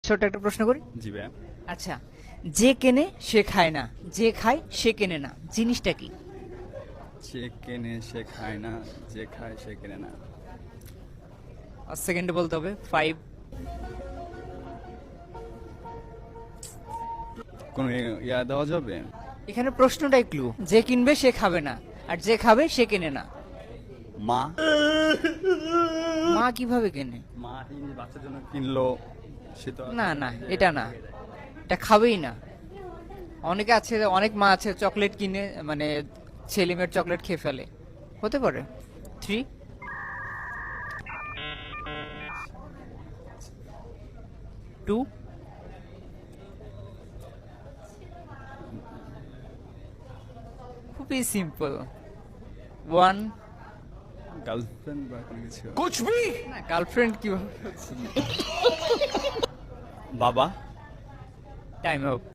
ছোট একটা প্রশ্ন করি। জি ভাইয়া। আচ্ছা, যে কেনে সে খায় না, যে খায় সে কেনে না, জিনিসটা কি? যে কেনে সে খায় না, যে খায় সে কেনে না। 5 সেকেন্ডে বলতে হবে। 5। কোনো ইয়া দেওয়া যাবে? এখানে প্রশ্নটাই ক্লু, যে কিনবে সে খাবে না, আর যে খাবে সে কেনে না। মা। মা কিভাবে কেনে? মা বাচ্চার জন্য কিনলো, সে তো না না, এটা না, এটা খাবেই না। অনেকে আছে, অনেক মা আছে চকলেট কিনে মানে ছেলে মেয়ের চকলেট খেয়ে ফেলে, হতে পারে। 3, 2, খুবই সিম্পল। 1। গার্লফ্রেন্ড বা কোনো কিছু। না, গার্লফ্রেন্ড কিভাবে হচ্ছে? বাবা। Time up.